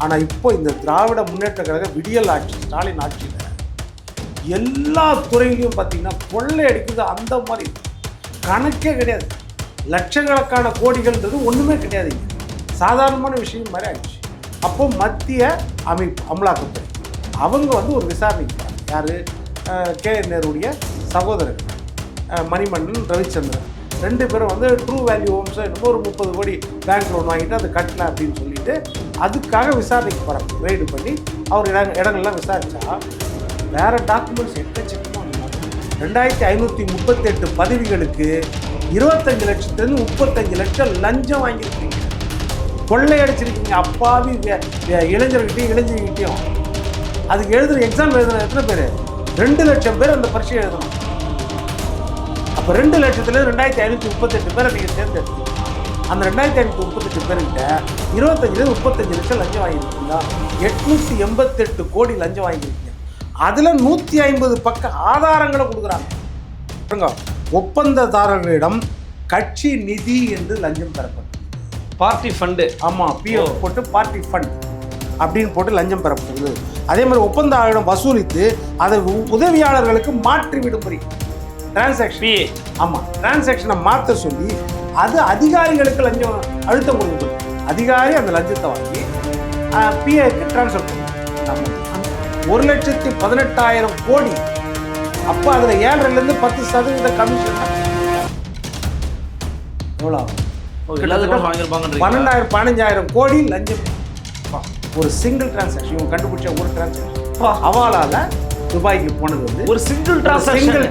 ஆனால் இப்போ இந்த திராவிட முன்னேற்ற கழக விடியல் ஆட்சி, ஸ்டாலின் ஆட்சியில் எல்லா துறையிலையும் பார்த்தீங்கன்னா கொள்ளை அடிக்கிறது அந்த மாதிரி கணக்கே கிடையாது. லட்சக்கணக்கான கோடிகள்ன்றது ஒன்றுமே கிடையாது, சாதாரணமான விஷயம் மாதிரி ஆயிடுச்சு. அப்போ மத்திய அமைப்பு அமலாக்கத்துறை அவங்க வந்து ஒரு விசாரணைக்கு போகிறாங்க. யார்? KN நேருடைய சகோதரர் மணிமன்னன், ரவிச்சந்திரன், 2 பேரும் வந்து ட்ரூ வேல்யூ ஹோம்ஸ் என்னமோ ஒரு 30 கோடி பேங்க் லோன் வாங்கிட்டு அது கட்டல அப்படின்னு சொல்லிட்டு அதுக்காக விசாரணைக்கு போகிறாங்க. ரைடு பண்ணி அவர் இடங்கள்லாம் விசாரித்தா வேறு டாக்குமெண்ட்ஸ் எக்கச்சக்கமாக 2538 பதவிகளுக்கு 25 லட்சத்துலேருந்து 35 லட்சம் லஞ்சம் வாங்கியிருக்கீங்க, கொள்ளையடிச்சிருக்கீங்க. அப்பாவி இளைஞர்கிட்டையும் அதுக்கு எழுதுகிற எக்ஸாம் எழுதுன எத்தனை பேர்? 2 லட்சம் பேர் அந்த பரீட்சை எழுதணும். அப்போ 2 லட்சத்துலேருந்து 2538 பேரை நீங்கள் தேர்ந்தெடுத்தீங்க. அந்த 2538 பேர்கிட்ட 25 35 லட்சம் லஞ்சம் வாங்கியிருக்கீங்களா? 888 கோடி லஞ்சம் வாங்கியிருக்கீங்க. அதில் 150 பக்க ஆதாரங்களை கொடுக்குறாங்க. ஒப்பந்ததாரர்களிடம் கட்சி நிதி என்று லஞ்சம் பெறப்படும். Party fund. ஆமாம், பிஎஃப் போட்டு பார்ட்டி ஃபண்ட் அப்படின்னு போட்டு லஞ்சம் பெறப்படுது. அதே மாதிரி ஒப்பந்ததாரர்களிடம் வசூலித்து அதை உதவியாளர்களுக்கு மாற்றி விடும்படி டிரான்சாக்ஷன். ஆமாம், டிரான்சாக்ஷனை மாற்ற சொல்லி அது அதிகாரிகளுக்கு லஞ்சம் அழுத்தம் கொடுக்கணும். அதிகாரி அந்த லஞ்சத்தை வாங்கி பிஏக்கு டிரான்ஸ்ஃபர் பண்ணுவோம். 1,18,000 கோடி. அப்போ அதில் 7%லேருந்து 10% கமிஷன் எவ்வளோ ஆகும்? 12,000 15,000 கோடி லஞ்சம். ஒரு சிங்கிள் டிரான்சாக்ஷன் இவங்க கண்டுபிடிச்ச ஒரு டிரான்சாக்ஷன் அவாலால துபாய்க்கு போனது வந்து ஒரு சிங்கிள் டிரான்சாக்ஷன்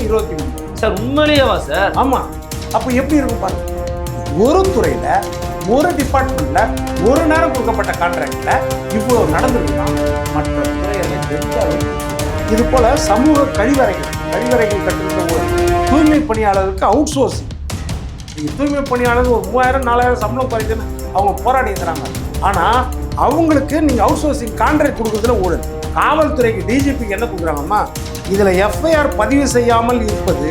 23. சார் உண்மையிலேயேவா சார்? ஆமாம். அப்போ எப்படி இருக்கும் பாருங்க. ஒரு துறையில் ஒரு டிபார்ட்மெண்ட்ல ஒரு நேரம் கொடுக்கப்பட்ட கான்ட்ராக்ட்ல இவ்வளோ நடந்துருக்குன்னா மற்ற துறையில் இது போல சமூக கழிவறைகள் கட்டிருக்க ஒரு தூய்மை பணியாளருக்கு அவுட் சோர்சிங். தூய்மை பணியாளர் ஒரு 3,000 4,000 சம்பளம் குறைக்குன்னு அவங்க போராடி இருக்கிறாங்க. ஆனால் அவங்களுக்கு நீங்கள் அவுட் சோர்சிங் கான்ட்ராக்ட் கொடுக்குறதுல ஊழல். காவல்துறைக்கு டிஜிபிக்கு என்ன கொடுக்குறாங்கம்மா, இதில் எஃப்ஐஆர் பதிவு செய்யாமல் இருப்பது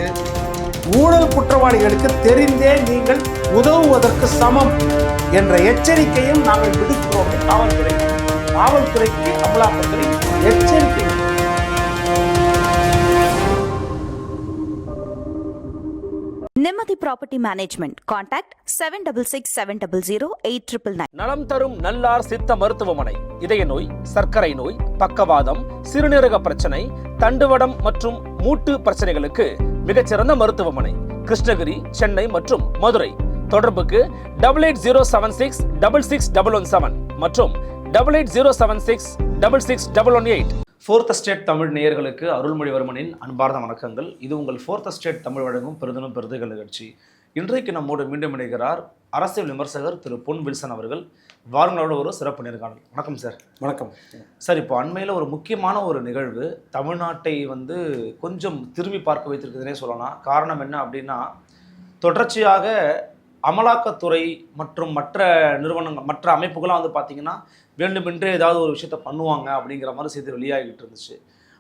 ஊழல் குற்றவாளிகளுக்கு தெரிந்தே நீங்கள் உதவுவதற்கு சமம் என்ற எச்சரிக்கையும் நாங்கள் விடுக்கிறோம். காவல்துறைக்கு அமலாக்கத்துறை எச்சரிக்கை. நிம்மதி ப்ராப்பர்ட்டி மேனேஜ்மெண்ட். கான்டாக்ட் 7667008999. நலம் தரும் நல்லார் சித்த மருத்துவமனை. இதய நோய், சர்க்கரை நோய், பக்கவாதம், சிறுநீரக பிரச்சனை, தண்டுவடம் மற்றும் மூட்டு பிரச்சனைகளுக்கு மிகச்சிறந்த மருத்துவமனை. கிருஷ்ணகிரி, சென்னை மற்றும் மதுரை. தொடர்புக்கு 8807666117 மற்றும் 8807666618. ஃபோர்த் ஸ்டேட் தமிழ் நேயர்களுக்கு அருள்மொழிவர்மனின் அன்பார்ந்த வணக்கங்கள். இது உங்கள் ஃபோர்த் ஸ்டேட் தமிழ் வழங்கும் பெருதினம் பெருதுகள் நிகழ்ச்சி. இன்றைக்கு நம்மோடு மீண்டும் இணைகிறார் அரசியல் விமர்சகர் திரு பொன் வில்சன் அவர்கள். வாருங்களோட ஒரு சிறப்பு நேர்காணல். வணக்கம் சார். வணக்கம் சார். இப்போ அண்மையில் ஒரு முக்கியமான ஒரு நிகழ்வு தமிழ்நாட்டை வந்து கொஞ்சம் திரும்பி பார்க்க வைத்திருக்குதுன்னே சொல்லலாம். காரணம் என்ன அப்படின்னா, தொடர்ச்சியாக அமலாக்கத்துறை மற்றும் மற்ற நிறுவனங்கள், மற்ற அமைப்புகள்லாம் வந்து பார்த்திங்கன்னா வேண்டுமென்றே ஏதாவது ஒரு விஷயத்த பண்ணுவாங்க அப்படிங்கிற மாதிரி செய்தி வெளியாகிட்டு இருந்துச்சு.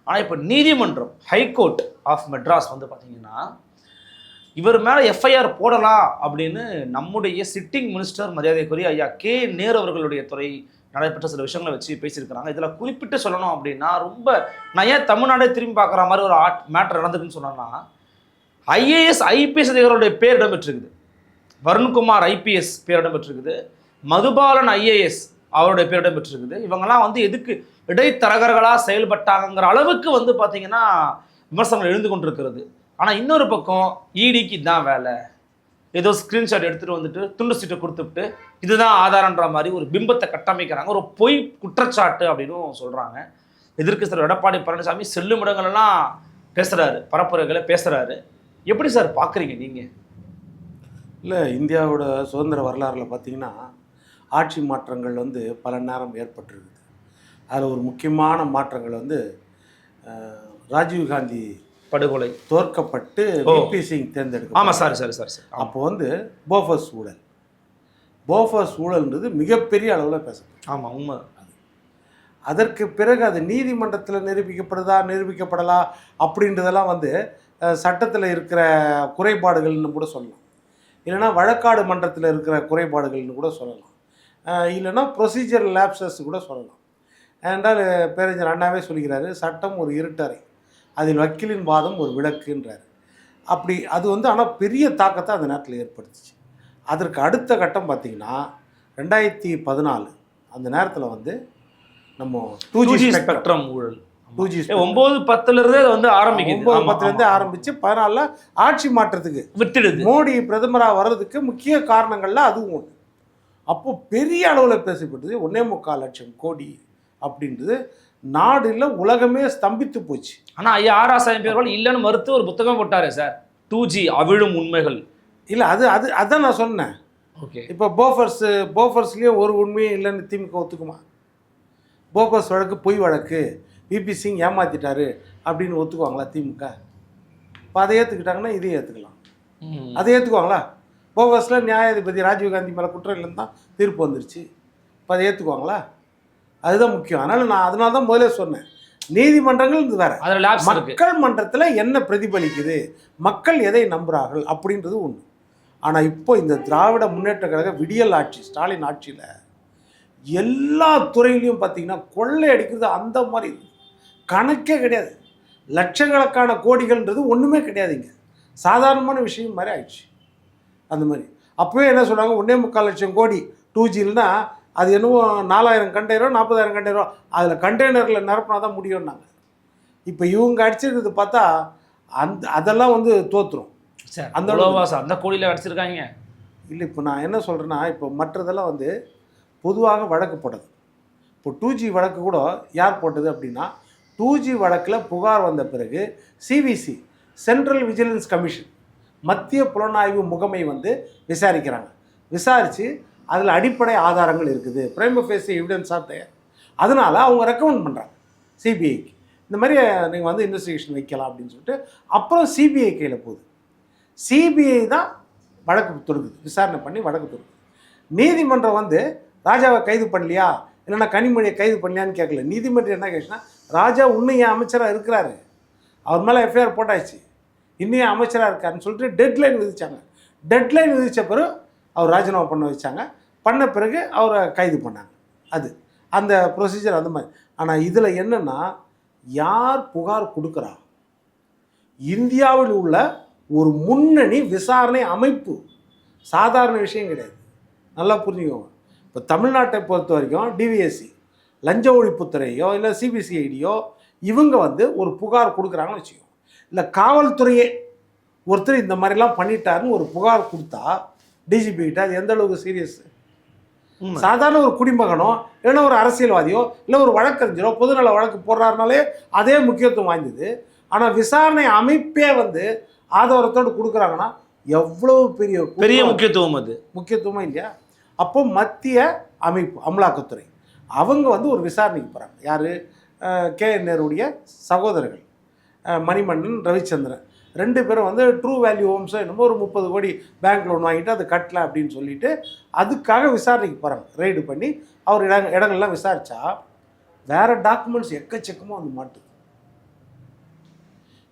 ஆனால் இப்போ நீதிமன்றம், ஹைகோர்ட் ஆஃப் மெட்ராஸ் வந்து பார்த்திங்கன்னா இவர் மேலே எஃப்ஐஆர் போடலாம் அப்படின்னு நம்முடைய சிட்டிங் மினிஸ்டர் மரியாதைக்குரிய ஐயா KN நேரு அவர்களுடைய துறை நடைபெற்ற சில விஷயங்களை வச்சு பேசியிருக்கிறாங்க. இதில் குறிப்பிட்டு சொல்லணும் அப்படின்னா, ரொம்ப நான் ஏன் தமிழ்நாடே திரும்பி பார்க்குற மாதிரி ஒரு மேட்டர் நடந்துக்குன்னு சொன்னோன்னா, IAS IPS அதிகாரிகளுடைய பேர் இடம்பெற்றிருக்குது. வருண்குமார் IPS பேர் இடம்பெற்றிருக்குது. மதுபாலன் IAS அவருடைய பேர் இடம்பெற்றிருக்குது. இவங்கெல்லாம் வந்து எதுக்கு இடைத்தரகர்களாக செயல்பட்டாங்கிற அளவுக்கு வந்து பார்த்தீங்கன்னா விமர்சனங்கள் எழுந்து கொண்டிருக்கிறது. ஆனால் இன்னொரு பக்கம் EDக்கு தான் வேலை, ஏதோ ஸ்க்ரீன்ஷாட் எடுத்துகிட்டு வந்துட்டு துண்டு சீட்டை கொடுத்துட்டு இதுதான் ஆதாரன்ற மாதிரி ஒரு பிம்பத்தை கட்டமைக்கிறாங்க. ஒரு பொய் குற்றச்சாட்டு அப்படின்னு சொல்கிறாங்க. எதிர்க்கு சார் எடப்பாடி பழனிசாமி செல்லும் இடங்களெல்லாம் பேசுகிறாரு, பரப்புரைகளை பேசுகிறாரு. எப்படி சார் பார்க்குறீங்க நீங்கள்? இல்லை, இந்தியாவோட சுதந்திர வரலாறில் பார்த்தீங்கன்னா ஆட்சி மாற்றங்கள் வந்து பல நேரம் ஏற்பட்டிருக்குது. அதில் ஒரு முக்கியமான மாற்றங்கள் வந்து ராஜீவ்காந்தி படுகொலை தோற்கப்பட்டு VP சிங் தேர்ந்தெடுக்க. ஆமாம் சார் சார் சார் சார் அப்போ வந்து போஃபர்ஸ் ஊழல்ன்றது மிகப்பெரிய அளவில் பேசப்படும். ஆமாம், உண்மை. அதற்கு பிறகு அது நீதிமன்றத்தில் நிரூபிக்கப்படலாம் அப்படின்றதெல்லாம் வந்து சட்டத்தில் இருக்கிற குறைபாடுகள்னு கூட சொல்லலாம், இல்லைனா வழக்காடு மன்றத்தில் இருக்கிற குறைபாடுகள்னு கூட சொல்லலாம். இல்லைன்னா ப்ரொசீஜர் லேப்சஸ் கூட சொல்லலாம். ஏனென்றால் பேரறிஞர் அண்ணாவே சொல்கிறாரு, சட்டம் ஒரு இருட்டறை, அதில் வக்கீலின் வாதம் ஒரு விளக்குன்றார். அப்படி அது வந்து ஆனால் பெரிய தாக்கத்தை அந்த நேரத்தில் ஏற்படுத்துச்சு. அதற்கு அடுத்த கட்டம் பார்த்திங்கன்னா 2014 அந்த நேரத்தில் வந்து நம்ம 2G ஸ்பெக்ட்ரம் ஊழல் 2G 9-10 வந்து ஆரம்பிக்குது. 9-10 ஆரம்பித்து 14 ஆட்சி மாற்றத்துக்கு விட்டுடுது. மோடி பிரதமராக வர்றதுக்கு முக்கிய காரணங்கள்ல அதுவும் ஒன்று. அப்போ பெரிய அளவில் பேசப்பட்டது 1.25 லட்சம் கோடி அப்படின்றது நாடுல உலகமே ஸ்தம்பித்து போச்சு. ஆனால் ஐயா ஆராசாமி பேர்கள் இல்லைன்னு மறுத்து ஒரு புத்தகம் போட்டாரு சார், 2G அவிழும் உண்மைகள். இல்லை அதான் நான் சொன்னேன். ஓகே, இப்போ போஃபர்ஸ்லேயும் ஒரு உண்மையும் இல்லைன்னு திமுக ஒத்துக்குமா? போஃபர்ஸ் வழக்கு பொய் வழக்கு, விபி சிங் ஏமாத்திட்டாரு அப்படின்னு ஒத்துக்குவாங்களா திமுக? இப்போ அதை ஏற்றுக்கிட்டாங்கன்னா இதையும் ஏற்றுக்கலாம். அதை ஏற்றுக்குவாங்களா? போஃபர்ஸில் நியாயாதிபதி ராஜீவ்காந்தி மேலே குற்றம் இல்லைன்னு தான் தீர்ப்பு வந்துருச்சு. இப்போ அதை ஏற்றுக்குவாங்களா? அதுதான் முக்கியம். அதனால தான் முதலே சொன்னேன், நீதிமன்றங்கள் இது வேற, மக்கள் மன்றத்தில் என்ன பிரதிபலிக்குது, மக்கள் எதை நம்புகிறார்கள் அப்படின்றது ஒன்று. ஆனால் இப்போ இந்த திராவிட முன்னேற்ற கழக விடியல் ஆட்சி, ஸ்டாலின் ஆட்சியில் எல்லா துறையிலையும் பார்த்தீங்கன்னா கொள்ளை அடிக்கிறது அந்த மாதிரி கணக்கே கிடையாது. லட்சக்கணக்கான கோடிகள்ன்றது ஒன்றுமே கிடையாதுங்க, சாதாரணமான விஷயம் மாதிரி ஆயிடுச்சு. அந்த மாதிரி அப்போவே என்ன சொல்கிறாங்க, 1.25 லட்சம் கோடி 2Gனா அது என்னவோ 4000 கண்டெய்னர் 40,000 கண்டெய்னர், அதில் கண்டெய்னரில் நிரப்பினா தான் முடியும்னாங்க. இப்போ இவங்க அடிச்சிருக்கிறது பார்த்தா அதெல்லாம் வந்து தோற்றுரும் சார். அந்த கோடியில் அடிச்சிருக்காங்க. இல்லை, இப்போ நான் என்ன சொல்கிறேன்னா, இப்போ மற்றதெல்லாம் வந்து பொதுவாக வழக்கு போட்டது. இப்போ 2G வழக்கு கூட யார் போட்டது அப்படின்னா, 2G வழக்கில் புகார் வந்த பிறகு சிவிசி, சென்ட்ரல் விஜிலன்ஸ் கமிஷன், மத்திய புலனாய்வு முகமை வந்து விசாரிக்கிறாங்க. விசாரித்து அதில் அடிப்படை ஆதாரங்கள் இருக்குது, பிரைம ஃபேசி எவிடன்ஸ் ஆஃப் தயர், அதனால் அவங்க ரெக்கமெண்ட் பண்ணுறாங்க சிபிஐக்கு, இந்த மாதிரி நீங்கள் வந்து இன்வெஸ்டிகேஷன் வைக்கலாம் அப்படின்னு சொல்லிட்டு. அப்புறம் சிபிஐ கையில் போகுது. சிபிஐ தான் வழக்கு தொடுக்குது, விசாரணை பண்ணி வழக்கு தொடுக்குது. நீதிமன்றம் வந்து ராஜாவை கைது பண்ணலையா, இல்லைன்னா கனிமொழியை கைது பண்ணலையான்னு கேட்கல. நீதிமன்றம் என்ன கேட்டுச்சுன்னா, ராஜா உன்னைய அமைச்சராக இருக்கிறாரு, அவர் மேலே எஃப்ஐஆர் போட்டாச்சு, இன்னும் அமைச்சராக இருக்காருன்னு சொல்லிட்டு டெட்லைன் விதித்தாங்க. டெட்லைன் விதித்த பிறகு அவர் ராஜினாமா பண்ண வச்சாங்க. பண்ண பிறகு அவரை கைது பண்ணாங்க. அந்த ப்ரொசீஜர் அந்த மாதிரி. ஆனால் இதில் என்னென்னா, யார் புகார் கொடுக்குறா, இந்தியாவில் உள்ள ஒரு முன்னணி விசாரணை அமைப்பு, சாதாரண விஷயம் கிடையாது, நல்லா புரிஞ்சுக்கோங்க. இப்போ தமிழ்நாட்டை பொறுத்த வரைக்கும் டிவிஎஸ்சி, லஞ்ச ஒழிப்புத்துறையோ இல்லை சிபிசிஐடியோ இவங்க வந்து ஒரு புகார் கொடுக்குறாங்கன்னு வச்சுக்கோங்க. இல்லை காவல்துறையே ஒருத்தர் இந்த மாதிரிலாம் பண்ணிட்டாருன்னு ஒரு புகார் கொடுத்தா டிஜிபி கிட்ட அது எந்த அளவுக்கு சீரியஸ்? சாதாரண ஒரு குடிமகனோ இல்லைன்னா ஒரு அரசியல்வாதியோ இல்லை ஒரு வழக்கறிஞரோ பொதுநல வழக்கு போடுறாருனாலே அதே முக்கியத்துவம் வாய்ந்தது. ஆனால் விசாரணை அமைப்பே வந்து ஆதாரத்தோடு கொடுக்குறாங்கன்னா எவ்வளோ பெரிய முக்கியத்துவம், அது முக்கியத்துவமாக இல்லையா? அப்போ மத்திய அமைப்பு அமலாக்கத்துறை அவங்க வந்து ஒரு விசாரணைக்கு போகிறாங்க. யார்? KN நேருடைய சகோதரர்கள் மணிமன்னன், ரவிச்சந்திரன், 2 பேரும் வந்து ட்ரூ வேல்யூ ஹோம்ஸோ என்னமோ ஒரு 30 கோடி பேங்க் லோன் வாங்கிட்டு அது கட்டல அப்படின்னு சொல்லிட்டு அதுக்காக விசாரணைக்கு போகிறாங்க. ரைடு பண்ணி அவர் இடங்கள்லாம் விசாரித்தா வேறு டாக்குமெண்ட்ஸ் எக்கச்சக்கமாக வந்து மாட்டுது.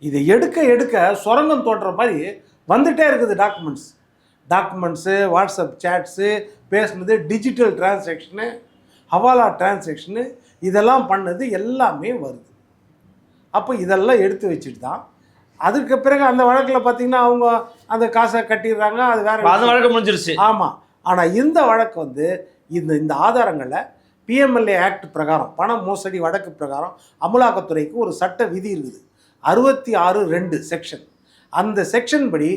இதை எடுக்க சுரங்கம் தோன்ற மாதிரி வந்துகிட்டே இருக்குது டாக்குமெண்ட்ஸு, வாட்ஸ்அப் சேட்ஸு, பேசுனது, டிஜிட்டல் டிரான்சாக்ஷனு, ஹவாலா டிரான்சாக்ஷனு, இதெல்லாம் பண்ணது எல்லாமே வருது. அப்போ இதெல்லாம் எடுத்து வச்சுட்டு தான் அதுக்கு பிறகு அந்த வழக்கில் பார்த்தீங்கன்னா அவங்க அந்த காசை கட்டிடுறாங்க, அது வேற வழக்கு முடிஞ்சிருச்சு. ஆமாம். ஆனால் இந்த வழக்கு வந்து இந்த ஆதாரங்களை PMLA ஆக்ட் பிரகாரம், பண மோசடி வழக்கு பிரகாரம் அமலாக்கத்துறைக்கு ஒரு சட்ட விதி இருக்குது, 66(2) செக்ஷன். அந்த செக்ஷன் படி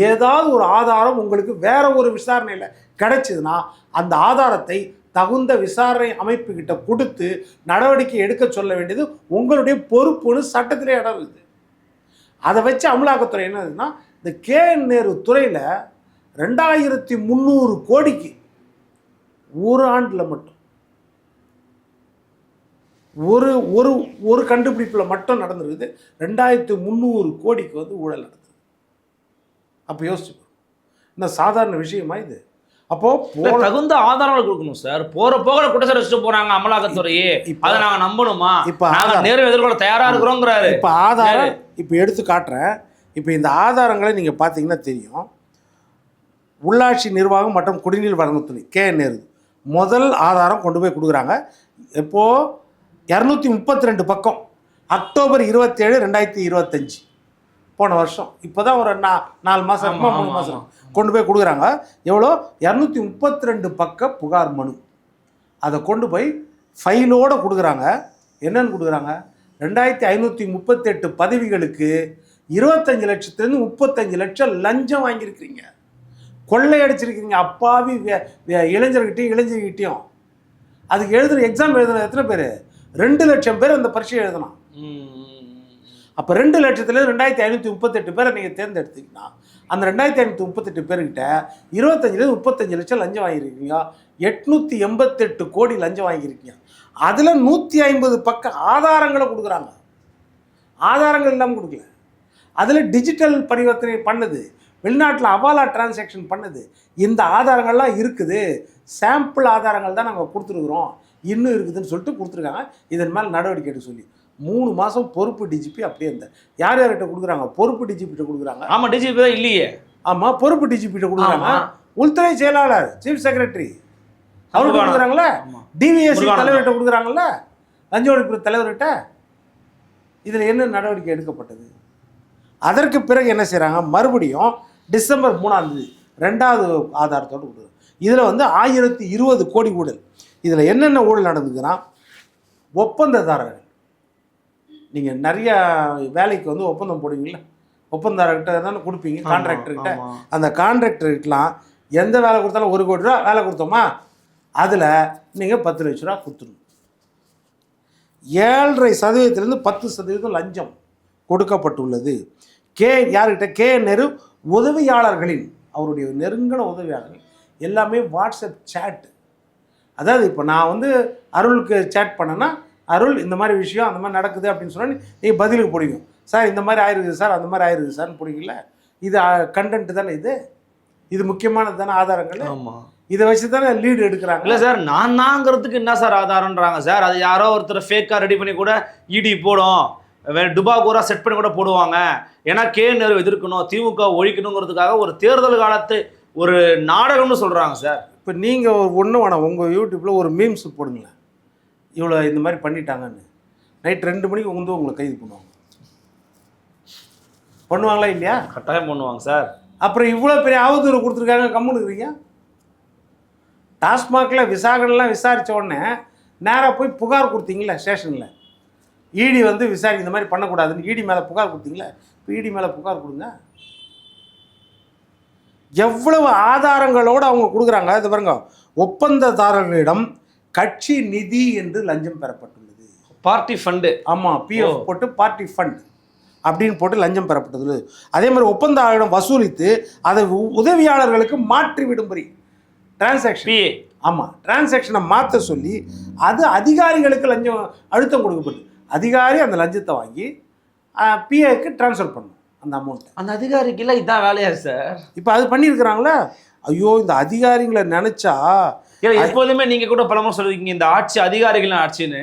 ஏதாவது ஒரு ஆதாரம் உங்களுக்கு வேற ஒரு விசாரணையில் கிடைச்சதுன்னா அந்த ஆதாரத்தை தகுந்த விசாரணை அமைப்புக்கிட்ட கொடுத்து நடவடிக்கை எடுக்க சொல்ல வேண்டியது உங்களுடைய பொறுப்புன்னு சட்டத்திலே இடம் இருக்குது. அதை வச்சு அமலாக்கத்துறை என்னதுன்னா, இந்த KN நேரு துறையில் 2300 கோடிக்கு ஒரு ஆண்டில் மட்டும் ஒரு கண்டுபிடிப்பில் மட்டும் நடந்துருக்குது 2300 கோடிக்கு வந்து ஊழல் நடக்குது. அப்போ யோசிச்சு, இன்னும் சாதாரண விஷயமா இது? அப்போ தகுந்த ஆதாரங்கள் கொடுக்கணும் சார். போற போகிற குற்றச்சாட்டு வச்சுட்டு போறாங்க அமலாக்கத்துறையே, அதை நாங்க நம்பணுமா? இப்போ நேரம் எதிர்கொள்ள தயாரா இருக்கிறோங்கிறாரு. இப்போ ஆதாரம் இப்போ எடுத்து காட்டுறேன். இப்போ இந்த ஆதாரங்களை நீங்க பார்த்தீங்கன்னா தெரியும். உள்ளாட்சி நிர்வாகம் மற்றும் குடிநீர் வழங்குத்துறை KN நேரு முதல் ஆதாரம் கொண்டு போய் கொடுக்குறாங்க. இப்போது 232 பக்கம், அக்டோபர் 27, 2025, போன வருஷம். இப்போ தான் ஒரு 4 மாதம் 3 மாதம் கொண்டு போய் கொடுக்குறாங்க. எவ்வளோ? 232 பக்க புகார் மனு. அதை கொண்டு போய் ஃபைலோடு கொடுக்குறாங்க. என்னன்னு கொடுக்குறாங்க? 2538 பதவிகளுக்கு 25 லட்சத்துலேருந்து 35 லட்சம் லஞ்சம் வாங்கியிருக்கிறீங்க, கொள்ளையடிச்சிருக்கீங்க அப்பாவி இளைஞர்கிட்டையும். அதுக்கு எழுதுகிற எக்ஸாம் எழுதுன எத்தனை பேர்? 2 லட்சம் பேர் அந்த பரீட்சை எழுதலாம். அப்போ 2 லட்சத்துலேருந்து 2538 பேரை நீங்கள் தேர்ந்தெடுத்தீங்கன்னா அந்த 2538 பேர்கிட்ட 25 லட்சம் லஞ்சம் வாங்கியிருக்கீங்க, 888 கோடி லஞ்சம் வாங்கியிருக்கீங்க. அதில் 150 பக்க ஆதாரங்களை கொடுக்குறாங்க. ஆதாரங்கள் இல்லாமல் கொடுக்கல. அதில் டிஜிட்டல் பரிவர்த்தனை பண்ணுது, வெளிநாட்டில் அவாலா டிரான்சாக்ஷன் பண்ணுது, இந்த ஆதாரங்கள்லாம் இருக்குது. சாம்பிள் ஆதாரங்கள் தான் நாங்கள் கொடுத்துருக்குறோம், இன்னும் இருக்குதுன்னு சொல்லிட்டு கொடுத்துருக்காங்க. இதன் மேலே நடவடிக்கை எடுக்க சொல்லி 3 மாதம் பொறுப்பு டிஜிபி அப்படியே இருந்தார். யார்கிட்ட கொடுக்குறாங்க? பொறுப்பு டிஜிபிட்ட கொடுக்குறாங்க. ஆமாம், டிஜிபி தான் இல்லையே. ஆமாம், பொறுப்பு டிஜிபிட்ட கொடுக்குறாங்க. உள்துறை செயலாளர், சீஃப் செக்ரட்டரி அவருக்கு கொடுக்குறாங்களே. டிவிஎஸ்சி தலைவர்கிட்ட கொடுக்குறாங்கல்ல, லஞ்ச ஒழிப்பு தலைவர்கிட்ட. இதில் என்ன நடவடிக்கை எடுக்கப்பட்டது? அதற்கு பிறகு என்ன செய்கிறாங்க? மறுபடியும் டிசம்பர் 3 2வது ஆதாரத்தோடு கொடுக்குறாங்க. இதில் 1020 கோடி ஊழல். இதில் என்னென்ன ஊழல் நடந்துக்குன்னா, ஒப்பந்ததாரர்கள், நீங்கள் நிறைய வேலைக்கு ஒப்பந்தம் போடுவீங்கள, ஒப்பந்ததாரர்கிட்ட தானே கொடுப்பீங்க, கான்ட்ராக்டர்கிட்ட. அந்த கான்ட்ராக்டர்கிட்டலாம் எந்த வேலை கொடுத்தாலும் 1 கோடி ரூபா வேலை கொடுத்தோமா, அதில் நீங்கள் 10 லட்ச ரூபா கொடுத்துருங்க. 7.5% 10% லஞ்சம் கொடுக்கப்பட்டுள்ளது. யார்கிட்ட? நேரு உதவியாளர்களின், அவருடைய நெருங்கின உதவியாளர்கள் எல்லாமே வாட்ஸ்அப் சேட். அதாவது இப்போ நான் அருளுக்கு சேட் பண்ணேன்னா, அருள் இந்த மாதிரி விஷயம் அந்த மாதிரி நடக்குது அப்படின்னு சொன்னால் நீங்கள் பதிலுக்கு போடுவீங்க. சார் இந்த மாதிரி ஆயிருக்குது சார், அந்த மாதிரி ஆயிருக்குது சார்னு போடுவீங்களா? இது கண்டென்ட் தானே, இது முக்கியமானது தானே ஆதாரங்கள். ஆமாம், இதை வச்சு தானே லீடு எடுக்கிறாங்க. இல்லை சார், நாங்கிறதுக்கு என்ன சார் ஆதாரம்ன்றாங்க சார். அது யாரோ ஒருத்தர் ஃபேக்காக ரெடி பண்ணி கூட இடி போடும், டுபாகூரா செட் பண்ணி கூட போடுவாங்க. ஏன்னா நேரு எதிர்க்கணும், திமுக ஒழிக்கணுங்கிறதுக்காக ஒரு தேர்தல் காலத்து ஒரு நாடகம்னு சொல்கிறாங்க சார். இப்போ நீங்கள் ஒன்றும் வேணாம், உங்கள் யூடியூப்பில் ஒரு மீம்ஸ் போடுங்களேன், இவ்வளோ இந்த மாதிரி பண்ணிட்டாங்கன்னு. நைட் 2 மணிக்கு உங்களை கைது பண்ணுவாங்களா இல்லையா? கட்டாயம் பண்ணுவாங்க சார். அப்புறம் இவ்வளோ பெரிய அவதூறு கொடுத்துருக்காங்க, கம்முன்னு இருக்கிறீங்க. டாஸ்மாகில் விசாகன்லாம் விசாரித்த உடனே நேராக போய் புகார் கொடுத்தீங்களே ஸ்டேஷனில். இடி விசாரிக்க இந்த மாதிரி பண்ணக்கூடாதுன்னு இடி மேலே புகார் கொடுத்தீங்களே. இப்போ இடி மேலே புகார் கொடுங்க. எவ்வளவு ஆதாரங்களோடு அவங்க கொடுக்குறாங்க. இது பாருங்க, ஒப்பந்ததாரர்களிடம் கட்சி நிதி என்று லஞ்சம் பெறப்பட்டுள்ளது. Party fund. ஆமாம், பிஎஃப் போட்டு பார்ட்டி ஃபண்ட் அப்படின்னு போட்டு லஞ்சம் பெறப்பட்டது. அதே மாதிரி ஒப்பந்ததாரரிடம் வசூலித்து அதை உதவியாளர்களுக்கு மாற்றி விடும்படி டிரான்சாக்ஷன். ஆமாம், டிரான்சாக்ஷனை மாற்ற சொல்லி அது அதிகாரிகளுக்கு லஞ்சம் அழுத்தம் கொடுக்கப்பட்டு அதிகாரி அந்த லஞ்சத்தை வாங்கி பிஏக்கு ட்ரான்ஸ்ஃபர் பண்ணணும் அந்த அமௌண்ட். அந்த அதிகாரிக்கெல்லாம் இதான் வேலையா சார்? இப்போ அது பண்ணியிருக்கிறாங்களே. ஐயோ, இந்த அதிகாரிகளை நினச்சா எப்போதுமே நீங்கள் கூட பலமுறை சொல்லுவீங்க இந்த ஆட்சி அதிகாரிகள் ஆட்சின்னு.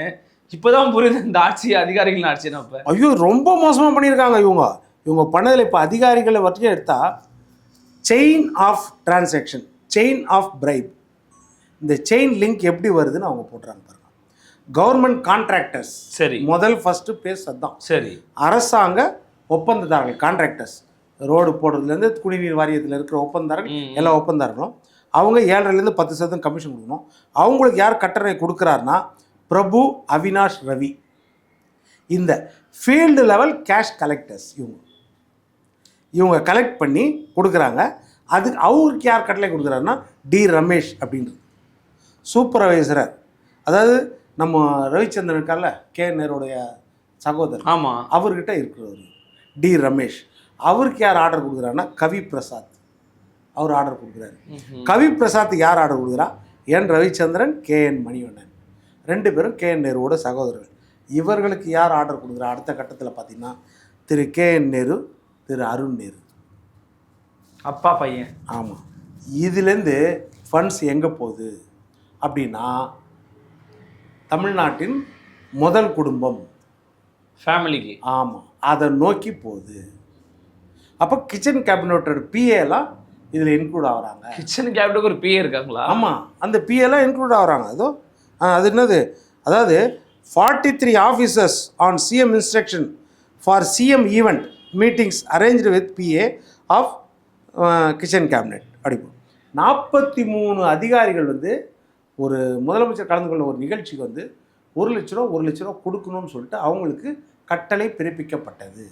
இப்போதான் புரியுது இந்த ஆட்சி அதிகாரிகள் ஆட்சின்னு. அப்போ ஐயோ, ரொம்ப மோசமாக பண்ணியிருக்காங்க இவங்க பண்ணதில். இப்போ அதிகாரிகளை வரைக்கும் எடுத்தால் chain of transaction, chain of bribe, இந்த செயின் லிங்க் எப்படி வருதுன்னு அவங்க போடுறாங்க பாருங்க. கவர்மெண்ட் கான்ட்ராக்டர்ஸ், சரி, ஃபர்ஸ்ட் பேஸ் அதுதான். சரி, அரசாங்க ஒப்பந்ததாரர்கள், கான்ட்ராக்டர்ஸ், ரோடு போடுறதுலேருந்து குடிநீர் வாரியத்தில் இருக்கிற ஒப்பந்ததாரர்கள், எல்லா ஒப்பந்ததாரர்களும் அவங்க 7.5% 10% கமிஷன் கொடுக்கணும். அவங்களுக்கு யார் கட்டணை கொடுக்குறாருன்னா பிரபு அவினாஷ் ரவி. இந்த ஃபீல்டு லெவல் கேஷ் கலெக்டர்ஸ் இவங்க கலெக்ட் பண்ணி கொடுக்குறாங்க. அதுக்கு அவருக்கு யார் கட்டளை கொடுக்குறாருன்னா டி ரமேஷ் அப்படின்றது சூப்பர்வைசரர். அதாவது நம்ம ரவிச்சந்திரன் இருக்கார்ல, நேருடைய சகோதரர், ஆமாம், அவர்கிட்ட இருக்கிறவர் டி ரமேஷ். அவருக்கு யார் ஆர்டர் கொடுக்குறாருன்னா கவி பிரசாத், அவர் ஆர்டர் கொடுக்குறாரு. கவி பிரசாத்துக்கு யார் ஆர்டர் கொடுக்குறா? என் ரவிச்சந்திரன், என் மணிவண்ணன், 2 பேரும் என் நேருவோட சகோதரர்கள். இவர்களுக்கு யார் ஆர்டர் கொடுக்குறா? அடுத்த கட்டத்தில் பார்த்தீங்கன்னா திரு என் நேரு, திரு அருண் நேரு, அப்பா பையன். ஆமாம். இதுலேருந்து ஃபண்ட்ஸ் எங்கே போகுது அப்படின்னா தமிழ்நாட்டின் முதல் குடும்பம் ஃபேமிலிக்கு, ஆமாம், அதை நோக்கி போகுது. அப்போ கிச்சன் கேபினட்டோட பிஏலாம் இதில் இன்க்ளூட் ஆகுறாங்க. கிச்சன் கேபினட்டுக்கு ஒரு பிஏ இருக்காங்களா? ஆமாம், அந்த பிஏலாம் இன்க்ளூட் ஆகுறாங்க. அது என்னது, அதாவது 43 officers on CM instruction for CM event meetings arranged with PA of kitchen cabinet அடிப்போம். 43 அதிகாரிகள் வந்து ஒரு முதலமைச்சர் கலந்து கொள்ள ஒரு நிகழ்ச்சிக்கு வந்து 1 லட்ச ரூபா கொடுக்கணும்னு சொல்லிட்டு அவங்களுக்கு கட்டளை பிறப்பிக்கப்பட்டது.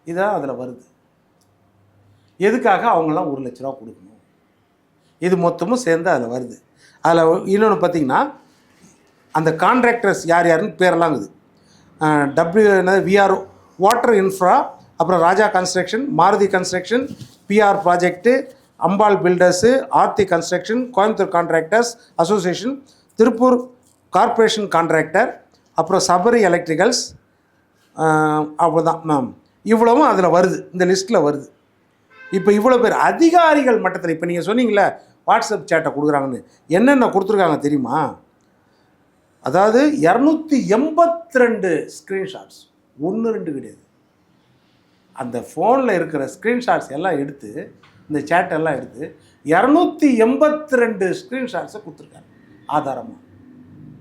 இதான் அதில் வருது. எதுக்காக அவங்களாம் 1 லட்ச ரூபா கொடுக்கணும், இது மொத்தமும் சேர்ந்து அதில் வருது. அதில் இன்னொன்று பார்த்தீங்கன்னா, அந்த கான்ட்ராக்டர்ஸ் யார் யாருன்னு பேரெல்லாம் இருக்குது. விஆர் வாட்டர் இன்ஃப்ரா, அப்புறம் Raja construction, Maruti construction, PR project, Ambal builders, Aarthi construction, Coimbatore contractors association, Tiruppur corporation contractor, அப்புறம் சபரி எலக்ட்ரிக்கல்ஸ், அவ்வளோதான் மேம். இவ்வளவும் அதில் வருது, இந்த லிஸ்ட்டில் வருது. இப்போ இவ்வளோ பேர் அதிகாரிகள் மட்டத்தில், இப்போ நீங்கள் சொன்னீங்களே வாட்ஸ்அப் சேட்டை கொடுக்குறாங்கன்னு, என்னென்ன கொடுத்துருக்காங்க தெரியுமா? அதாவது 282 ஸ்க்ரீன்ஷாட்ஸ், 1-2 கிடையாது. அந்த ஃபோனில் இருக்கிற ஸ்க்ரீன்ஷாட்ஸ் எல்லாம் எடுத்து, இந்த சேட்டெல்லாம் எடுத்து 282 ஸ்க்ரீன்ஷாட்ஸை கொடுத்துருக்காங்க ஆதாரமாக.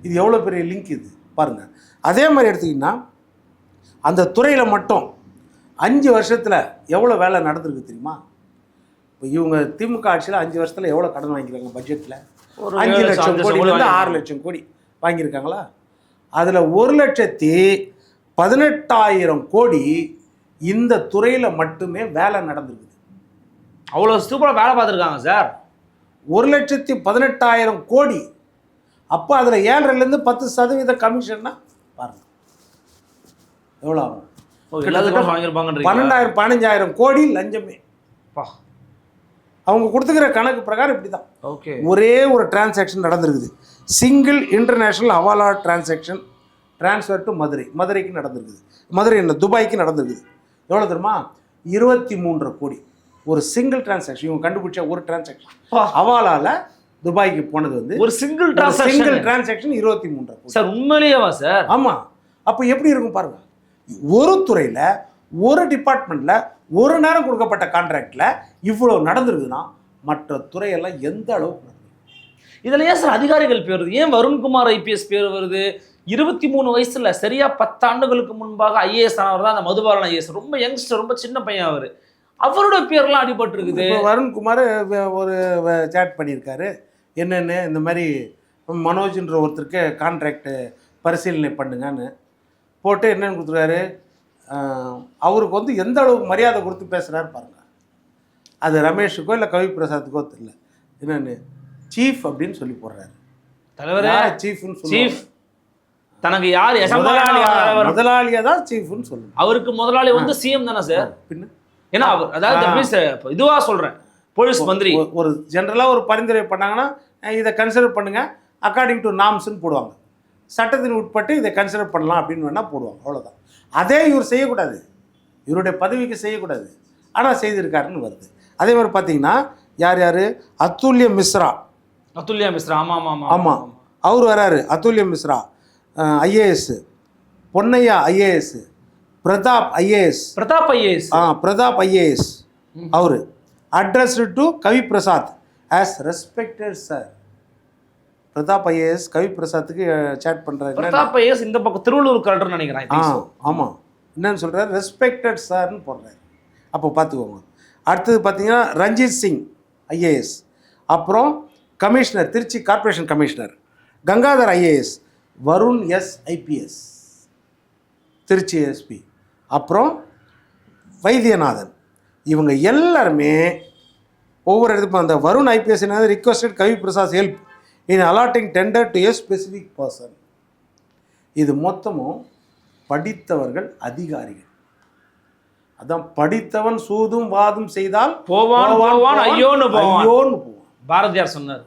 இது எவ்வளோ பெரிய லிங்க் இது பாருங்கள். அதே மாதிரி எடுத்திங்கன்னா, அந்த துறையில் மட்டும் 5 வருஷத்தில் எவ்வளோ வேலை நடந்திருக்கு தெரியுமா? இப்போ இவங்க திமுக ஆட்சியில் 5 வருஷத்தில் எவ்வளோ கடன் வாங்கிக்கிறாங்க பட்ஜெட்டில்? 5 லட்சம் கோடியிலேருந்து 6 லட்சம் கோடி வாங்கியிருக்காங்களா? அதில் 1,18,000 கோடி இந்த துறையில் மட்டுமே வேலை நடந்திருக்குது. அவ்வளோ சூப்பராக வேலை பார்த்துருக்காங்க சார். 1,18,000 கோடி. அப்போ அதில் 7.5% 10% கமிஷன்னா பாருங்கள் எவ்வளோ ஆகும். 12,000-15,000 கோடி லஞ்சமே. அவங்க கொடுத்துக்கிற கணக்கு பிரகாரம் இப்படி தான். ஓகே, ஒரே ஒரு டிரான்சாக்ஷன் நடந்திருக்குது. Single international hawala transaction transfer to மதுரைக்கு நடந்திருக்குது. மதுரை இல்லை, துபாய்க்கு நடந்திருக்குது. எவ்வளோ தெரியுமா? 23 கோடி ஒரு சிங்கிள் டிரான்சாக்ஷன். இவங்க கண்டுபிடிச்ச ஒரு டிரான்சாக்ஷன் ஹவாலால துபாய்க்கு போனது வந்து ஒரு சிங்கிள் டிரான்சாக்ஷன் 23 கோடி. சார் உண்மையிலேயேவா சார்? ஆமாம். அப்போ எப்படி இருக்கும் பாருங்க. ஒரு துறையில், ஒரு டிபார்ட்மெண்ட்டில், ஒரு நேரம் கொடுக்கப்பட்ட கான்ட்ராக்டில் இவ்வளோ நடந்திருக்குன்னா மற்ற துறையெல்லாம் எந்த அளவுக்கு? இதில் ஏன் சார் அதிகாரிகள் பேர் வருது? ஏன் வருண்குமார் ஐபிஎஸ் பேர் வருது? 23 வயசுல, சரியா 10 ஆண்டுகளுக்கு முன்பாக ஐஏஎஸ் ஆனவர் தான் அந்த மதுபாலன் ஐஏஎஸ். ரொம்ப யங்ஸ்டர், ரொம்ப சின்ன பையன் அவர். அவரோட பேர்லாம் அடிபட்டு இருக்குது. வருண்குமார் ஒரு சேட் பண்ணியிருக்காரு. என்னென்னு இந்த மாதிரி மனோஜ்ன்ற ஒருத்தருக்கு கான்ட்ராக்டு பரிசீலனை பண்ணுங்கன்னு போட்டு என்னென்னு கொடுத்துருக்காரு. அவருக்கு வந்து எந்த அளவுக்கு மரியாதை கொடுத்து பேசுகிறாரு பாருங்க. அது ரமேஷுக்கோ இல்லை கவி பிரசாத்துக்கோ தெரியல. என்னென்னு சீஃப் அப்படின்னு சொல்லி போடுறாரு. தலைவரே சீஃப்னு சீஃப் தனக்கு யார் முதலாளியா தான் சீஃப்னு சொல்லுங்க. அவருக்கு முதலாளி வந்து சிஎம் தானே சார்? பின்ன ஏன்னா அவர் அதாவது இதுவா சொல்றேன், போலீஸ் மந்திரி ஒரு ஜென்ரலாக ஒரு பரிந்துரை பண்ணாங்கன்னா இதை கன்சிடர் பண்ணுங்க அக்கார்டிங் டு நார்ம்ஸ்ன்னு போடுவாங்க. சட்டத்தின் உட்பட்டு இதை கன்சிடர் பண்ணலாம் அப்படின்னு வேணால் போடுவாங்க, அவ்வளோதான். அதே இவர் செய்யக்கூடாது, இவருடைய பதவிக்கு செய்யக்கூடாது, ஆனால் செய்திருக்காருன்னு வருது. அதே மாதிரி பார்த்தீங்கன்னா யார் யார்? அதுல்யா மிஸ்ரா. ஆமாம் ஆமாம் ஆமாம், அவர் வராரு. Athulya Mishra IAS, Ponnaiya IAS, Pratap IAS. Pratap IAS அவர் addressed to Kavi Prasad as respected sir. Pratap IAS Kavi பிரசாத்துக்கு சேட் பண்ணுறாரு. பிரதாப் ஐஏஎஸ் இந்த பக்கம் திருவள்ளூர் கலெக்டர் நினைக்கிறேன். ஆமாம், என்னன்னு சொல்கிறார்? ரெஸ்பெக்டட் சார்னு போடுறாரு. அப்போ பார்த்துக்கோங்க. அடுத்தது பார்த்தீங்கன்னா ரஞ்சித் சிங் ஐஏஎஸ், அப்புறம் commissioner, Trichy corporation commissioner Gangadhar IAS, Varun S IPS Trichy SP, அப்புறம் வைத்தியநாதன். இவங்க எல்லாருமே ஒவ்வொரு இடத்துக்கும் அந்த வருண் ஐபிஎஸ் என்னது requested Kavi Prasad help in allotting tender to a specific person. இது மொத்தமும் படித்தவர்கள், அதிகாரிகள். அதான் படித்தவன் சூதும் வாதும் செய்தால் போவான் ஐயோன்னு போவான். பாரதியார் சொன்னார்.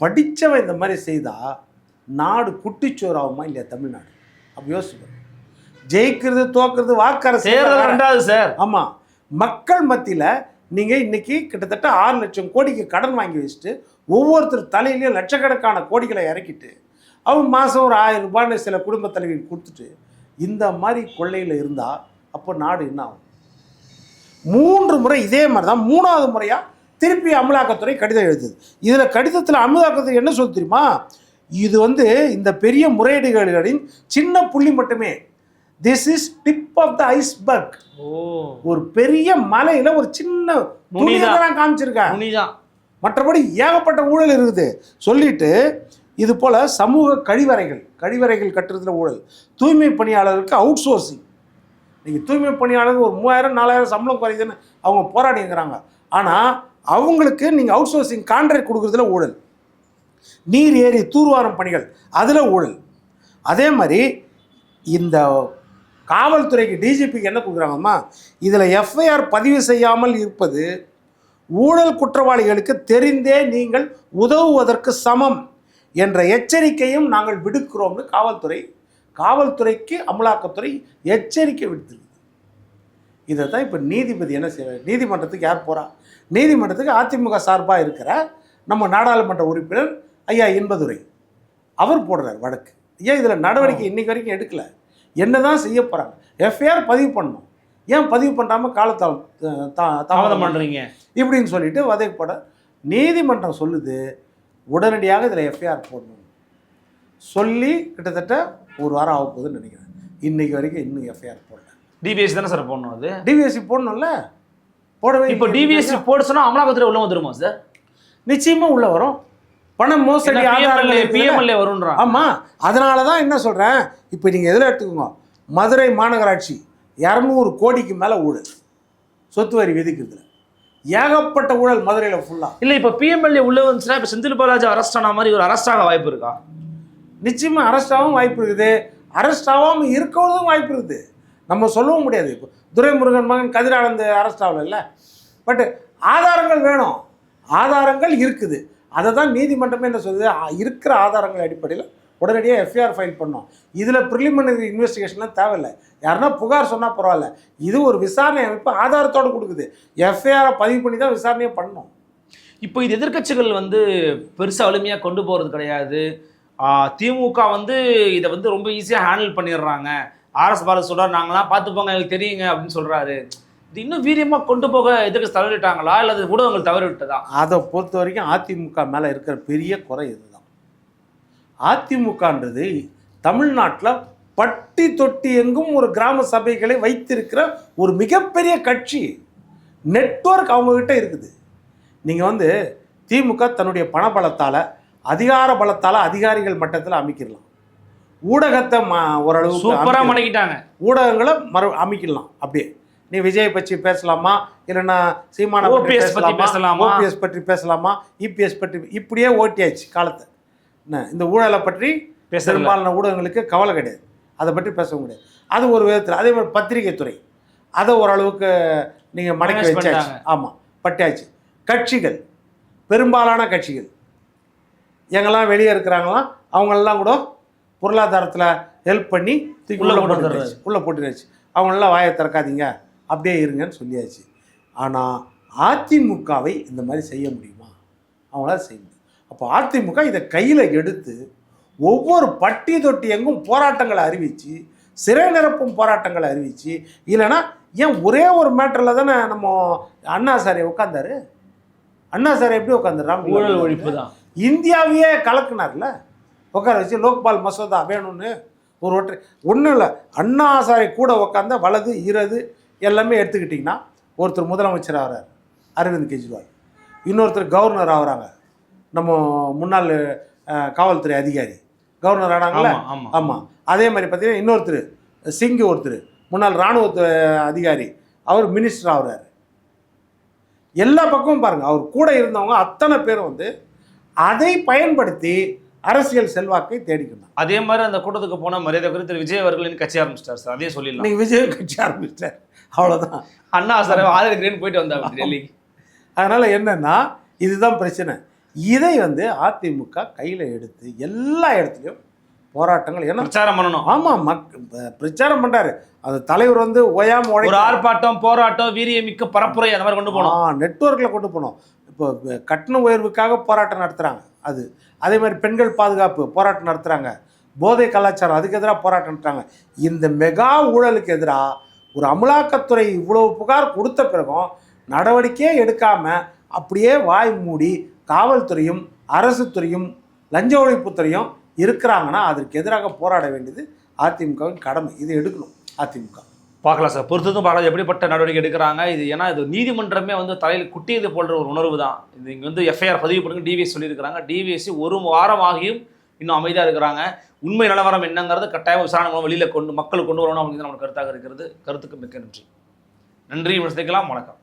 படித்தவன் இந்த மாதிரி செய்தால் நாடு குட்டிச்சோறு ஆகுமா இல்லையா தமிழ்நாடு? அப்போ யோசிச்சு ஜெயிக்கிறது தோக்கிறது வாக்கரசு ரெண்டாவது சார். ஆமாம், மக்கள் மத்தியில் நீங்கள் இன்றைக்கி கிட்டத்தட்ட 6 லட்சம் கோடிக்கு கடன் வாங்கி வச்சுட்டு ஒவ்வொருத்தர் தலையிலையும் லட்சக்கணக்கான கோடிகளை இறக்கிட்டு அவங்க மாதம் ஒரு 1000 ரூபான்னு சில குடும்ப தலைவிகள் கொடுத்துட்டு இந்த மாதிரி கொள்ளையில் இருந்தால் அப்போ நாடு என்ன ஆகும்? 3 முறை இதே மாதிரி தான் 3வது முறையாக திருப்பி அமலாக்கத்துறை கடிதம் எழுதுது. இதில் கடிதத்தில் அமலாக்கத்துறை என்ன சொல்ல தெரியுமா, இது இந்த பெரிய முறையீடுகளின் சின்ன புள்ளி மட்டுமே. This is tip of the iceberg. ஒரு பெரிய மலையில ஒரு சின்ன துணியை தான் காமிச்சிருக்காங்க, மற்றபடி ஏகப்பட்ட ஊழல் இருக்குது சொல்லிட்டு, இது போல சமூக கழிவறைகள் கட்டுறதுல ஊழல், தூய்மை பணியாளர்களுக்கு அவுட் சோர்சிங். நீங்கள் தூய்மை பணியாளருக்கு ஒரு 3000-4000 சம்பளம் குறையுதுன்னு அவங்க போராடிங்கிறாங்க. ஆனால் அவங்களுக்கு நீங்கள் அவுட் சோர்சிங் கான்ட்ராக்ட் கொடுக்குறதுல ஊழல், நீர் ஏரி தூர்வாரும் பணிகள் அதில் ஊழல். அதே மாதிரி இந்த காவல்துறைக்கு டிஜிபிக்கு என்ன கொடுக்குறாங்கம்மா, இதில் எஃப்ஐஆர் பதிவு செய்யாமல் இருப்பது ஊழல் குற்றவாளிகளுக்கு தெரிந்தே நீங்கள் உதவுவதற்கு சமம் என்ற எச்சரிக்கையும் நாங்கள் விடுக்கிறோம்னு காவல்துறைக்கு அமலாக்கத்துறை எச்சரிக்கை விடுத்துருக்குது. இதை தான் இப்போ நீதிபதி என்ன செய்வார், நீதிமன்றத்துக்கு யார் போகிறா, நீதிமன்றத்துக்கு அதிமுக சார்பாக இருக்கிற நம்ம நாடாளுமன்ற உறுப்பினர் ஐயா இன்பதுரை அவர் போடுறார் வழக்கு. ஏன் இதில் நடவடிக்கை இன்னைக்கு வரைக்கும் எடுக்கலை, என்ன தான் செய்ய போகிறாங்க, எஃப்ஐஆர் பதிவு பண்ணணும், ஏன் பதிவு பண்ணாமல் தாமதம் பண்ணுறீங்க இப்படின்னு சொல்லிட்டு வதைப்பட நீதிமன்றம் சொல்லுது, உடனடியாக இதில் எஃப்ஐஆர் போடணும் சொல்லி கிட்டத்தட்ட 1 வாரம் ஆக போகுதுன்னு நினைக்கிறேன். இன்னைக்கு வரைக்கும் இன்னும் எஃப்ஐஆர் போடல. டிபிஎஸ்சி தானே சார் போடணும், அது டிபிஎஸ்சி போடணும்ல, போடவே. இப்போ டிபிஎஸ்சி போட சொன்னால் அமலாக்கத்துறை உள்ள வந்துருமா சார்? நிச்சயமாக உள்ள வரும். பண மோசடி பிஎம்எல்ஏ வரும்ன்றான். ஆமாம், அதனால தான் என்ன சொல்கிறேன், இப்போ நீங்கள் எதில் எடுத்துக்கோங்க, மதுரை மாநகராட்சி 200 கோடிக்கு மேலே ஊழல், சொத்து வரி விதிக்கிறதுல ஏகப்பட்ட ஊழல் மதுரையில் ஃபுல்லாக. இல்லை இப்போ பிஎம்எல்ஏ உள்ள வந்துச்சுன்னா இப்போ செந்தில் பாலாஜி அரெஸ்ட் ஆன மாதிரி ஒரு அரெஸ்ட் ஆக வாய்ப்பு இருக்கா? நிச்சயமாக அரெஸ்ட் ஆகவும் வாய்ப்பு இருக்குது, அரெஸ்ட் ஆகாமல் இருக்கிறதும் வாய்ப்பு இருக்குது. நம்ம சொல்லவும் முடியாது. இப்போ துரைமுருகன் மகன் கதிரானந்த் அரெஸ்ட் ஆகல, பட் ஆதாரங்கள் வேணும், ஆதாரங்கள் இருக்குது. அதை தான் நீதிமன்றமே என்ன சொல்லுது, இருக்கிற ஆதாரங்கள் அடிப்படையில் உடனடியாக எஃப்ஐஆர் ஃபைல் பண்ணோம். இதில் ப்ரிலிமினரி இன்வெஸ்டிகேஷன்லாம் தேவையில்லை, யாருன்னா புகார் சொன்னால் பரவாயில்ல, இது ஒரு விசாரணை அமைப்பு ஆதாரத்தோடு கொடுக்குது, எஃப்ஐஆரை பதிவு பண்ணி தான் விசாரணையை பண்ணணும். இப்போ இது எதிர்க்கட்சிகள் பெருசாக வலிமையாக கொண்டு போகிறது கிடையாது. திமுக இதை ரொம்ப ஈஸியாக ஹேண்டில் பண்ணிடுறாங்க. ஆர்எஸ் பாரதி சொல்கிறார், நாங்களாம் பார்த்துப்போங்க எங்களுக்கு தெரியுங்க அப்படின்னு சொல்கிறாரு. இது இன்னும் வீரியமாக கொண்டு போக எதிர்க்க தவறிட்டாங்களா இல்லை அது ஊடகங்கள் தவறி விட்டதா? அதை பொறுத்த வரைக்கும் அதிமுக மேலே இருக்கிற பெரிய குறை இதுதான். அதிமுகன்றது தமிழ்நாட்டில் பட்டி தொட்டி எங்கும் ஒரு கிராம சபைகளை வைத்திருக்கிற ஒரு மிகப்பெரிய கட்சி, நெட்வொர்க் அவங்கக்கிட்ட இருக்குது. நீங்கள் திமுக தன்னுடைய பணபலத்தால் அதிகார பலத்தால் அதிகாரிகள் மட்டத்தில் அமைக்கிடலாம், ஊடகத்தை ஓரளவு சூப்பராக மடக்கிட்டாங்க, ஊடகங்களை அமைக்கலாம். அப்படியே நீ விஜய் பற்றி பேசலாமா, இல்லைன்னா சீமான ஓபிஎஸ் பற்றி பேசலாமா, இபிஎஸ் பற்றி, இப்படியே ஓட்டியாச்சு காலத்தை. இந்த ஊழலை பற்றி பெரும்பாலான ஊடகங்களுக்கு கவலை கிடையாது, அதை பற்றி பேச முடியாது. அது ஒரு விதத்தில். அதே மாதிரி பத்திரிகை துறை அதை ஓரளவுக்கு நீங்கள் மடக்கி வச்சாச்சு. ஆமாம், பட்டியாச்சு. கட்சிகள், பெரும்பாலான கட்சிகள் எங்கெல்லாம் வெளியே இருக்கிறாங்களாம் அவங்களெல்லாம் கூட பொருளாதாரத்தில் ஹெல்ப் பண்ணி உள்ளே போட்டுருச்சு. அவங்களெல்லாம் வாயை திறக்காதீங்க, அப்படியே இருங்கன்னு சொல்லியாச்சு. ஆனால் அதிமுகவை இந்த மாதிரி செய்ய முடியுமா? அவங்களால செய்ய முடியும். அப்போ அதிமுக இதை கையில் எடுத்து ஒவ்வொரு பட்டி தொட்டி எங்கும் போராட்டங்களை அறிவித்து, சிறை நிரப்பும் போராட்டங்களை அறிவித்து, இல்லைன்னா ஏன் ஒரே ஒரு மேட்டரில் தானே நம்ம அண்ணா சாரை உட்காந்தாரு. அண்ணா சாரை எப்படி உட்காந்துறாங்க, ஊழல் ஒழிப்பு தான். இந்தியாவையே கலக்குனார்ல, உட்கார வச்சு லோக்பால் மசோதா வேணும்னு ஒரு ஒன்றும் இல்லை. அண்ணா சாரை கூட உட்காந்த வலது இடது எல்லாமே எடுத்துக்கிட்டிங்கன்னா, ஒருத்தர் முதலமைச்சர் ஆகிறார் அரவிந்த் கெஜ்ரிவால், இன்னொருத்தர் கவர்னர் ஆகிறாங்க நம்ம முன்னாள் காவல்துறை அதிகாரி கவர்னர் ஆனாங்களே. ஆமாம், அதே மாதிரி பார்த்தீங்கன்னா இன்னொருத்தர் சிங்கு, ஒருத்தர் முன்னாள் இராணுவ அதிகாரி, அவர் மினிஸ்டர் ஆகிறார். எல்லா பக்கமும் பாருங்கள், அவர் கூட இருந்தவங்க அத்தனை பேரும் அதை பயன்படுத்தி அரசியல் செல்வாக்கை தேடிக்கணும். அதே மாதிரி அந்த கூட்டத்துக்கு போன மரியாதை குறித்து விஜய் அவர்களின் கட்சி ஆரம்பிச்சிட்டார் சார். அதே சொல்லிடலாம், நீங்கள் விஜய் கட்சி ஆரம்பிச்சிட்டார், அவ்வளோதான். அண்ணா சார் ஆதரிக்கிறேன்னு போயிட்டு வந்தாங்க டெல்லிக்கு. அதனால் என்னென்னா இதுதான் பிரச்சனை. இதை அதிமுக கையில் எடுத்து எல்லா இடத்துலையும் போராட்டங்கள், ஏன்னா பிரச்சாரம் பண்ணணும். ஆமாம், பிரச்சாரம் பண்ணுறாரு. அது தலைவர் ஓயாம ஒரு ஆர்ப்பாட்டம், போராட்டம், வீரியமிக்க பரப்புரை அந்த மாதிரி கொண்டு போனோம், நெட்வொர்க்கில் கொண்டு போனோம். இப்போ கட்டண உயர்வுக்காக போராட்டம் நடத்துகிறாங்க, அது அதே மாதிரி பெண்கள் பாதுகாப்பு போராட்டம் நடத்துகிறாங்க, போதை கலாச்சாரம் அதுக்கு எதிராக போராட்டம் நடத்துகிறாங்க. இந்த மெகா ஊழலுக்கு எதிராக ஒரு அமலாக்கத்துறை இவ்வளவு புகார் கொடுத்த பிறகும் நடவடிக்கையே எடுக்காமல் அப்படியே வாய் மூடி காவல்துறையும் அரசு துறையும் லஞ்ச ஒழிப்புத்துறையும் இருக்கிறாங்கன்னா அதற்கு எதிராக போராட வேண்டியது அதிமுகவின் கடமை. இது எடுக்கணும் அதிமுக. பார்க்கலாம் சார், பொறுத்ததும் பார்க்கலாம் எப்படிப்பட்ட நடவடிக்கை எடுக்கிறாங்க. இது ஏன்னா இது நீதிமன்றமே வந்து தலையில் குட்டியது போன்ற ஒரு உணர்வு தான். இது இங்கே வந்து எஃப்ஐஆர் பதிவு பண்ணுங்க டிவிஎஸ் சொல்லியிருக்கிறாங்க. டிவிஎஸ்சி ஒரு வாரம் ஆகியும் இன்னும் அமைதியாக இருக்கிறாங்க. உண்மை நிலவரம் என்னங்கிறது கட்டாயம் விசாரணை மூலம் வெளியில் மக்களுக்கு கொண்டு வரணும் அப்படிங்கிறது நம்ம கருத்தாக இருக்கிறது. கருத்துக்கு மிக்க நன்றி. நன்றி, விமர்சிக்கலாம். வணக்கம்.